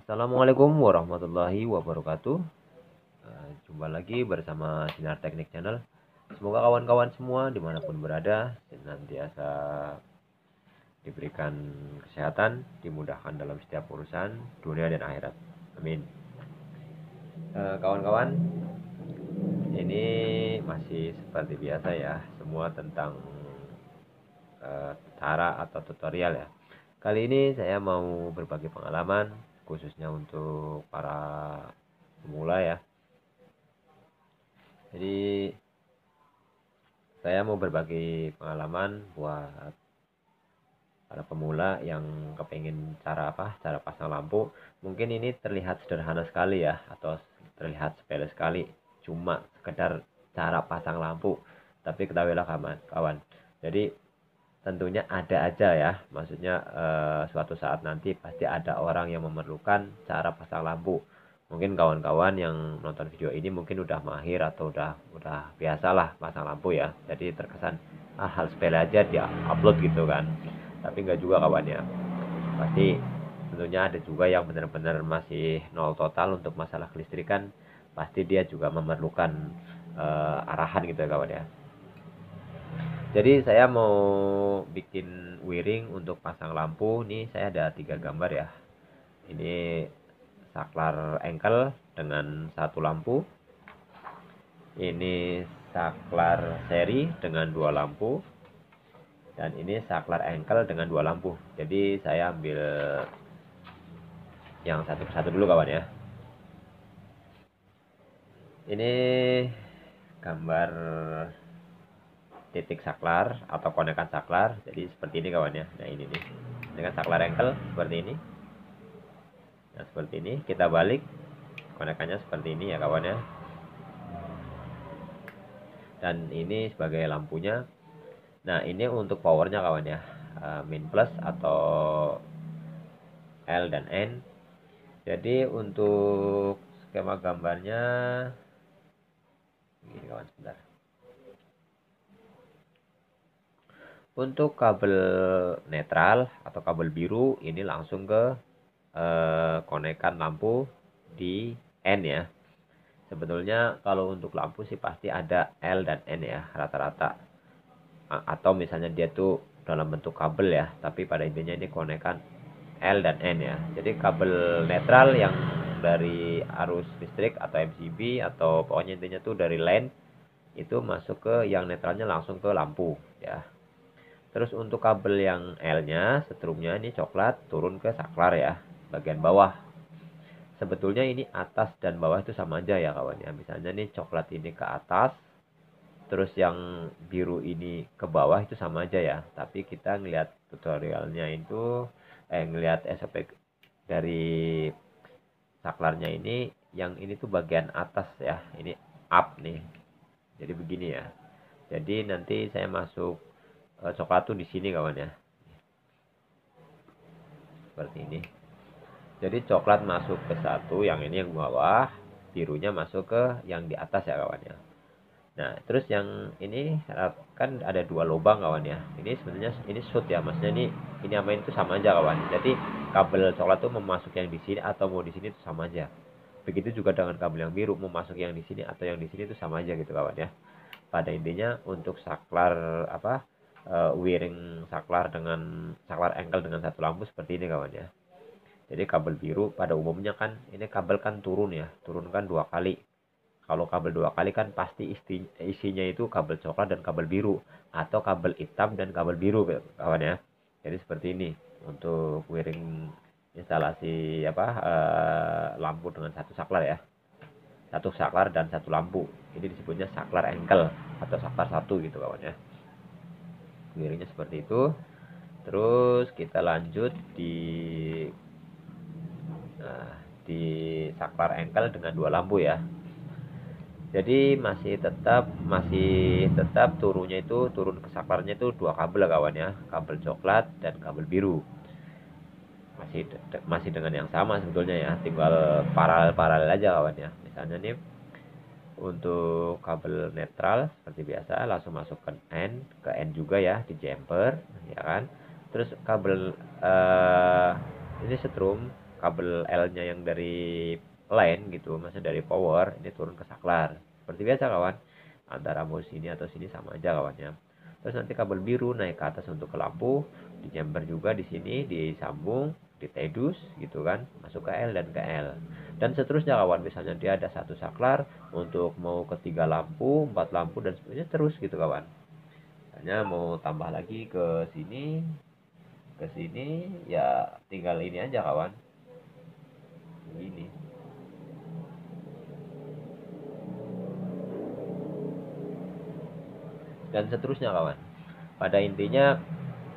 Assalamualaikum warahmatullahi wabarakatuh. Jumpa lagi bersama Sinar Teknik Channel. Semoga kawan-kawan semua dimanapun berada senantiasa diberikan kesehatan, dimudahkan dalam setiap urusan dunia dan akhirat. Amin. Kawan-kawan, ini masih seperti biasa ya, semua tentang cara atau tutorial ya. Kali ini saya mau berbagi pengalaman khususnya untuk para pemula ya. Jadi saya mau berbagi pengalaman buat para pemula yang kepengen cara pasang lampu. Mungkin ini terlihat sederhana sekali ya, atau terlihat sepele sekali, cuma sekedar cara pasang lampu. Tapi ketahuilah kawan, jadi tentunya ada aja ya, maksudnya suatu saat nanti pasti ada orang yang memerlukan cara pasang lampu. Mungkin kawan-kawan yang nonton video ini mungkin udah mahir atau udah biasalah pasang lampu ya, jadi terkesan hal sepele aja dia upload gitu kan. Tapi nggak juga kawan ya, pasti tentunya ada juga yang benar-benar masih nol total untuk masalah kelistrikan. Pasti dia juga memerlukan arahan gitu ya kawan ya. Jadi saya mau bikin wiring untuk pasang lampu. Nih saya ada 3 gambar ya. Ini saklar engkel dengan satu lampu. Ini saklar seri dengan 2 lampu. Dan ini saklar engkel dengan 2 lampu. Jadi saya ambil yang satu persatu dulu kawan ya. Ini gambar titik saklar atau konekan saklar. Jadi seperti ini kawan ya. Nah ini nih. Ini kan saklar engkel seperti ini. Nah seperti ini. Kita balik. Konekannya seperti ini ya kawan ya. Dan ini sebagai lampunya. Nah ini untuk powernya kawan ya. Min plus atau L dan N. Jadi untuk skema gambarnya ini kawan sebentar. Untuk kabel netral atau kabel biru ini langsung ke konekan lampu di N ya. Sebetulnya kalau untuk lampu sih pasti ada L dan N ya rata-rata. Atau misalnya dia tuh dalam bentuk kabel ya, tapi pada intinya ini konekan L dan N ya. Jadi kabel netral yang dari arus listrik atau MCB atau pokoknya intinya tuh dari line itu masuk ke yang netralnya langsung ke lampu ya. Terus untuk kabel yang L-nya, setrumnya ini coklat turun ke saklar ya, bagian bawah. Sebetulnya ini atas dan bawah itu sama aja ya kawan ya. Misalnya nih coklat ini ke atas, terus yang biru ini ke bawah itu sama aja ya. Tapi kita ngelihat tutorialnya itu, ngelihat SOP dari saklarnya ini, yang ini tuh bagian atas ya. Ini up nih. Jadi begini ya. Jadi nanti saya masuk coklat tuh di sini kawan ya. Seperti ini. Jadi coklat masuk ke satu, yang ini yang bawah, birunya masuk ke yang di atas ya kawan ya. Nah, terus yang ini kan ada 2 lubang kawan ya. Ini sebenarnya ini shoot ya, maksudnya ini sama ini tuh sama aja kawan. Jadi kabel coklat tuh mau masuk yang di sini atau mau di sini tuh sama aja. Begitu juga dengan kabel yang biru mau masuk yang di sini atau yang di sini tuh sama aja gitu kawan ya. Pada intinya untuk saklar wiring saklar dengan saklar engkel dengan satu lampu seperti ini kawan ya. Jadi kabel biru pada umumnya kan ini kabel kan turun ya, turunkan 2 kali. Kalau kabel 2 kali kan pasti isinya itu kabel coklat dan kabel biru atau kabel hitam dan kabel biru kawan ya. Jadi seperti ini untuk wiring instalasi lampu dengan satu saklar ya. Satu saklar dan satu lampu. Ini disebutnya saklar engkel atau saklar satu gitu kawan ya. Wiringnya seperti itu. Terus kita lanjut di saklar engkel dengan 2 lampu ya. Jadi masih tetap turunnya itu turun ke saklarnya itu 2 kabel kawan ya, kabel coklat dan kabel biru. Masih dengan yang sama sebetulnya ya, tinggal paralel aja kawan ya. Misalnya nih untuk kabel netral seperti biasa langsung masuk ke N juga ya di jumper ya kan. Terus kabel ini setrum kabel L-nya yang dari line gitu, maksudnya dari power ini turun ke saklar. Seperti biasa kawan, antara mau sini atau sini sama aja kawannya. Terus nanti kabel biru naik ke atas untuk ke lampu, di jumper juga di sini disambung, ditedus gitu kan, masuk ke L dan ke L. Dan seterusnya kawan, misalnya dia ada satu saklar untuk mau ke 3 lampu, 4 lampu dan sebagainya terus gitu kawan. Hanya mau tambah lagi ke sini ya tinggal ini aja kawan. Ini. Dan seterusnya kawan. Pada intinya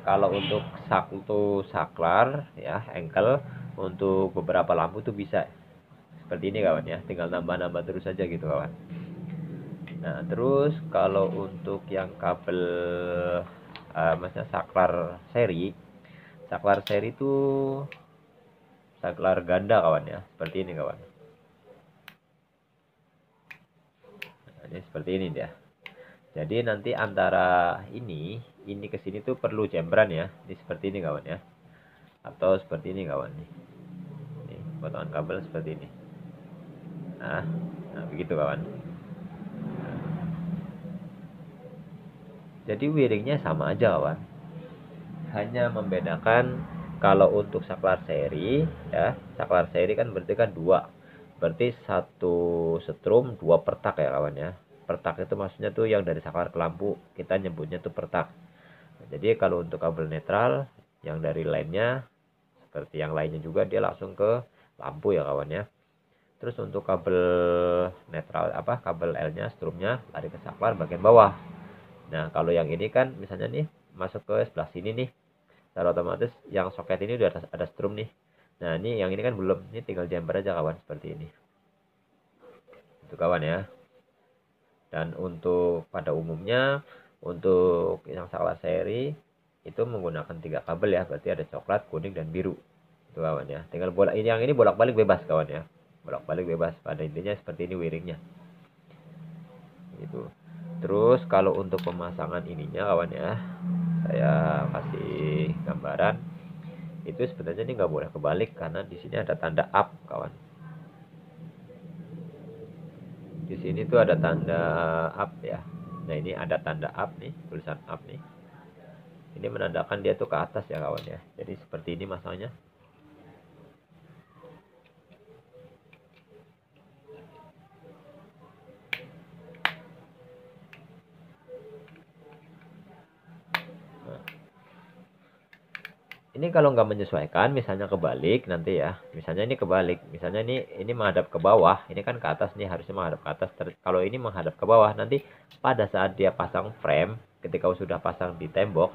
kalau untuk satu saklar ya engkel untuk beberapa lampu tuh bisa seperti ini kawan ya, tinggal nambah-nambah terus aja gitu kawan. Nah terus kalau untuk yang kabel maksudnya saklar seri itu saklar ganda kawan ya, seperti ini kawan. Nah, ini seperti ini dia. Jadi nanti antara ini ke sini tuh perlu jembran ya. Ini seperti ini kawan ya. Atau seperti ini kawan nih. Nih, potongan kabel seperti ini. Nah, begitu kawan. Jadi wiringnya sama aja kawan. Hanya membedakan kalau untuk saklar seri ya, saklar seri kan berarti kan dua. Berarti satu setrum dua pertak ya kawan ya. Pertak itu maksudnya tuh yang dari saklar ke lampu kita nyebutnya tuh pertak. Nah, jadi kalau untuk kabel netral yang dari lainnya seperti yang lainnya juga dia langsung ke lampu ya kawan ya. Terus untuk kabel netral kabel L-nya strumnya lari ke saklar bagian bawah. Nah, kalau yang ini kan misalnya nih masuk ke sebelah sini nih. Secara otomatis yang soket ini udah ada strum nih. Nah, ini yang ini kan belum. Ini tinggal jumper aja kawan seperti ini. Itu kawan ya. Dan untuk pada umumnya untuk yang saklar seri itu menggunakan 3 kabel ya, berarti ada coklat, kuning dan biru. Itu kawan ya. Tinggal yang ini bolak-balik bebas kawan ya. Bolak-balik bebas. Pada intinya seperti ini wiringnya. Gitu. Terus kalau untuk pemasangan ininya kawan ya, saya kasih gambaran. Itu sebenarnya ini nggak boleh kebalik karena di sini ada tanda up kawan. Di sini tuh ada tanda up ya. Nah ini ada tanda up nih, tulisan up nih. Ini menandakan dia tuh ke atas ya kawan ya. Jadi seperti ini masanya. Ini kalau nggak menyesuaikan, misalnya kebalik nanti ya. Misalnya ini kebalik, misalnya ini menghadap ke bawah, ini kan ke atas nih harusnya menghadap ke atas. Kalau ini menghadap ke bawah, nanti pada saat dia pasang frame, ketika sudah pasang di tembok,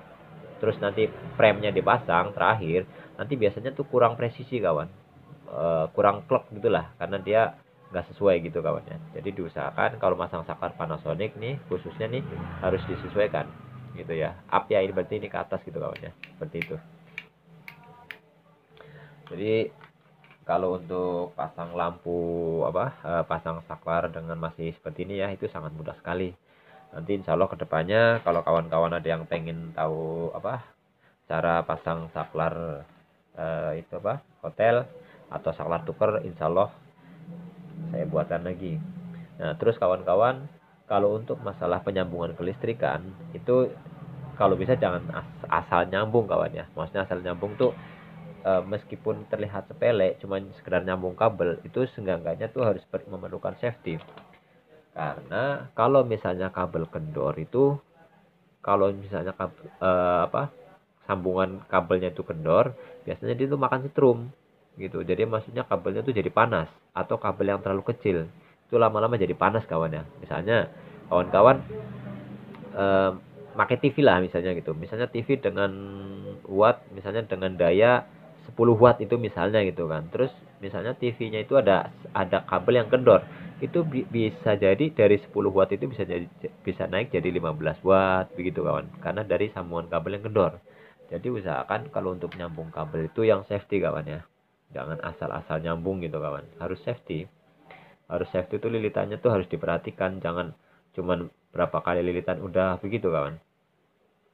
terus nanti frame-nya dipasang terakhir, nanti biasanya tuh kurang presisi kawan, kurang klek gitulah, karena dia nggak sesuai gitu kawan ya. Jadi diusahakan kalau masang saklar Panasonic nih, khususnya nih harus disesuaikan gitu ya. Up ya ini berarti ini ke atas gitu kawan ya, seperti itu. Jadi kalau untuk pasang lampu pasang saklar dengan masih seperti ini ya itu sangat mudah sekali. Nanti insya Allah kedepannya kalau kawan-kawan ada yang pengen tahu cara pasang saklar hotel atau saklar tuker, insya Allah saya buatkan lagi. Nah terus kawan-kawan kalau untuk masalah penyambungan kelistrikan itu kalau bisa jangan asal nyambung kawan ya. Maksudnya asal nyambung tuh meskipun terlihat sepele cuman sekedar nyambung kabel itu seenggaknya tuh harus memerlukan safety, karena kalau misalnya kabel kendor itu kalau misalnya sambungan kabelnya itu kendor biasanya dia tuh makan setrum gitu, jadi maksudnya kabelnya tuh jadi panas atau kabel yang terlalu kecil itu lama-lama jadi panas kawan ya. Misalnya kawan-kawan pakai TV lah misalnya gitu, misalnya TV dengan watt misalnya dengan daya 10 watt itu misalnya gitu kan, terus misalnya TV-nya itu ada kabel yang kendor itu bisa jadi dari 10 watt itu bisa naik jadi 15 watt begitu kawan, karena dari sambungan kabel yang kendor. Jadi usahakan kalau untuk nyambung kabel itu yang safety kawan ya, jangan asal-asal nyambung gitu kawan, harus safety. Harus safety itu lilitannya tuh harus diperhatikan, jangan cuman berapa kali lilitan udah begitu kawan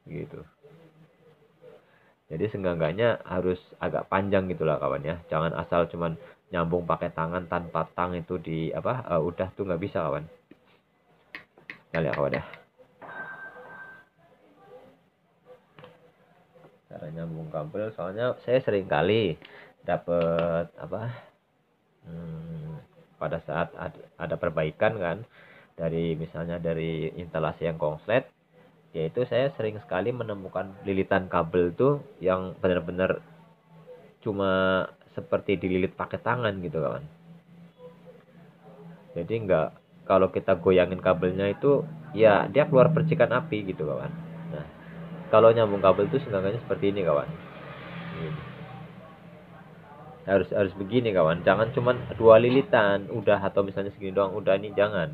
gitu. Jadi seenggaknya harus agak panjang gitulah kawan ya. Jangan asal cuman nyambung pakai tangan tanpa tang itu di apa udah tuh nggak bisa kawan. Nah, lihat kawan ya. Cara nyambung kabel soalnya saya sering kali dapet apa pada saat ada perbaikan kan dari misalnya dari instalasi yang konslet, yaitu saya sering sekali menemukan lilitan kabel tuh yang benar-benar cuma seperti dililit pakai tangan gitu kawan. Jadi nggak, kalau kita goyangin kabelnya itu ya dia keluar percikan api gitu kawan. Nah, kalau nyambung kabel tuh seenggaknya seperti ini kawan. Ini. Harus begini kawan, jangan cuman dua lilitan udah, atau misalnya segini doang udah, ini jangan.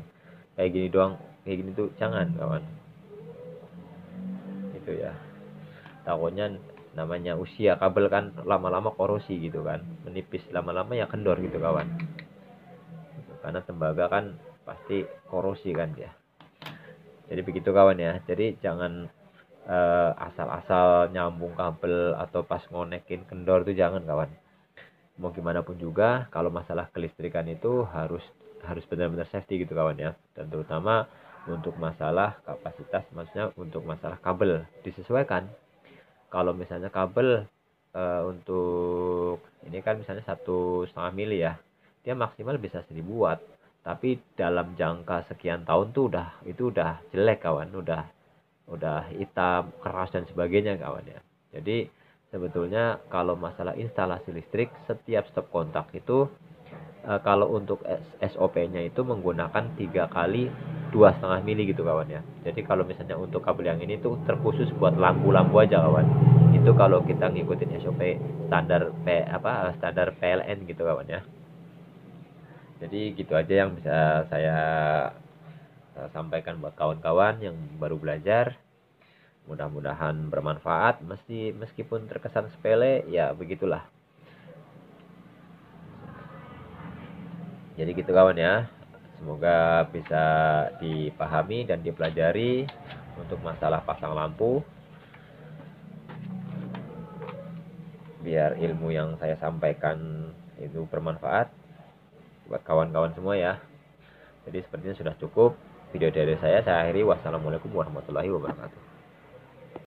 Kayak gini doang, kayak gini tuh jangan kawan. Itu ya. Takutnya namanya usia kabel kan lama-lama korosi gitu kan, menipis lama-lama ya kendor gitu kawan. Karena tembaga kan pasti korosi kan ya. Jadi begitu kawan ya. Jadi jangan asal-asal nyambung kabel atau pas ngonekin kendor tuh jangan kawan. Mau gimana pun juga kalau masalah kelistrikan itu harus benar-benar safety gitu kawan ya. Dan terutama untuk masalah kapasitas, maksudnya untuk masalah kabel disesuaikan. Kalau misalnya kabel untuk ini kan misalnya 1,5 mili ya, dia maksimal bisa 1000 watt, tapi dalam jangka sekian tahun tuh udah jelek kawan, udah hitam keras dan sebagainya kawan ya. Jadi sebetulnya kalau masalah instalasi listrik, setiap stop kontak itu kalau untuk SOP-nya itu menggunakan 3 kali 2,5 mili gitu kawan ya. Jadi kalau misalnya untuk kabel yang ini tuh terkhusus buat lampu-lampu aja kawan. Itu kalau kita ngikutin SOP standar standar PLN gitu kawan ya. Jadi gitu aja yang bisa saya sampaikan buat kawan-kawan yang baru belajar. Mudah-mudahan bermanfaat, meskipun terkesan sepele ya begitulah. Jadi gitu kawan ya. Semoga bisa dipahami dan dipelajari untuk masalah pasang lampu. Biar ilmu yang saya sampaikan itu bermanfaat buat kawan-kawan semua ya. Jadi sepertinya sudah cukup video dari saya akhiri. Wassalamualaikum warahmatullahi wabarakatuh.